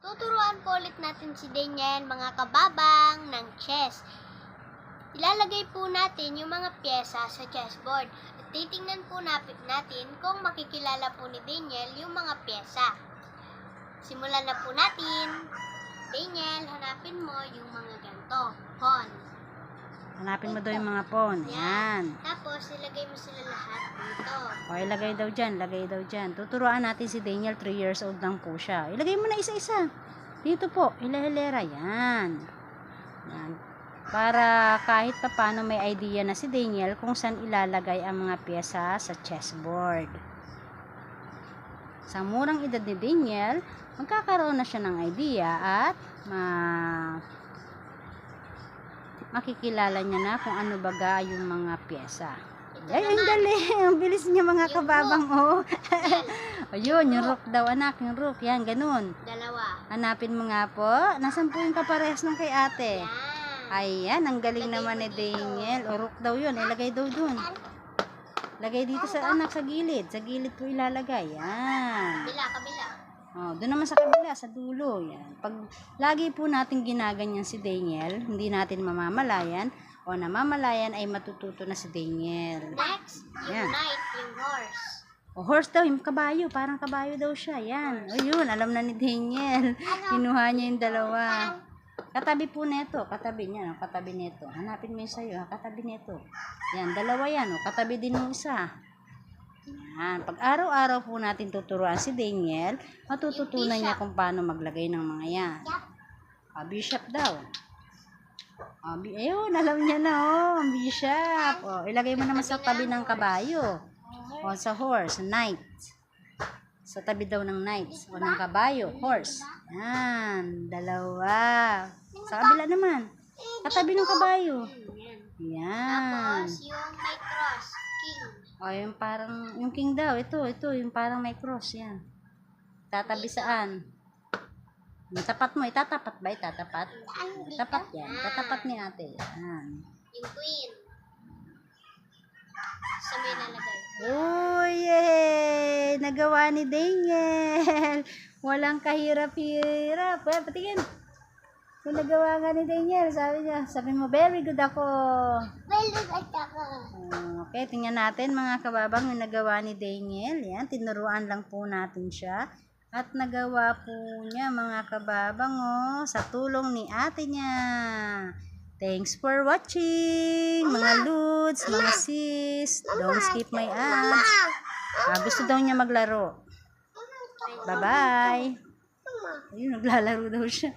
Tuturuan po ulit natin si Daniel, mga kababang, ng chess. Ilalagay po natin yung mga pyesa sa chessboard. At titingnan po natin kung makikilala po ni Daniel yung mga pyesa. Simulan na po natin. Daniel, hanapin mo yung mga ganito. Pawn. Hanapin mo daw yung mga pawn. Yan. Tapos, ilagay mo sila lahat dito. O, ilagay daw dyan. Lagay daw dyan. Tuturuan natin si Daniel. 3 years old lang po siya. Ilagay mo na isa-isa. Dito po. Hilera. Yan. Yan. Para kahit pa paano may idea na si Daniel kung saan ilalagay ang mga pyesa sa chessboard. Sa murang edad ni Daniel, magkakaroon na siya ng idea at makikilala niya na kung ano baga yung mga pyesa. Ay, ang dali. Ang bilis niya mga kababang. Oh. Ayun, yung rook daw anak. Yung rook. Yan, ganun. Dalawa. Hanapin mo nga po. Nasaan po yung kapares ng kay ate? Yan. Ayan, ang galing naman ni Daniel. O, rook daw yun. Ilagay daw dun. Lagay dito sa anak, sa gilid. Sa gilid po ilalagay. Yan. Kabila. Oh, doon naman sa kabila, sa dulo. Yan. Pag lagi po natin ginaganyan si Daniel, hindi natin mamamalayan, o namamalayan ay matututo na si Daniel. Next, yung Yan. knight, yung horse. O, horse daw, yung kabayo. Parang kabayo daw siya. Yan. O, yun. Alam na ni Daniel. Kinuha niya yung dalawa. Katabi po neto. Katabi niya. No? Katabi neto. Hanapin mo yung sa'yo. Katabi neto. Yan. Dalawa yan. O. Katabi din yung isa. Yan. Pag araw-araw po natin tuturuan si Daniel, matututunan niya kung paano maglagay ng mga yan. Bishop daw. Ayun, alam niya na, oh. Bishop. O, ilagay mo naman sa tabi ng kabayo. O, sa horse, knight. Sa tabi daw ng knight. O, ng kabayo, horse. Yan, dalawa. Sa kabila naman. Katabi ng kabayo. Yan. Tapos, yung may cross, king. O, yung parang, yung king daw. Ito, yung parang may cross. Yan. Tatabi saan? Yung tapat mo, itatapat ba? Itatapat? Tapat yan. Tatapat ni ate. Yan. Yung queen. Sa may nalagay. Oh, yay! Nagawa ni Daniel. Walang kahirap-hirap. Patingin. Yung nagawa nga ni Daniel, sabi mo, very good ako. Very good ako. Okay, tingnan natin mga kababang yung nagawa ni Daniel. Yan, tinuruan lang po natin siya. At nagawa po niya mga kababang sa tulong ni ate niya. Thanks for watching mga lods, mga sis. Don't skip my ads. Gusto daw niya maglaro. Bye-bye. Ayun, naglalaro daw siya.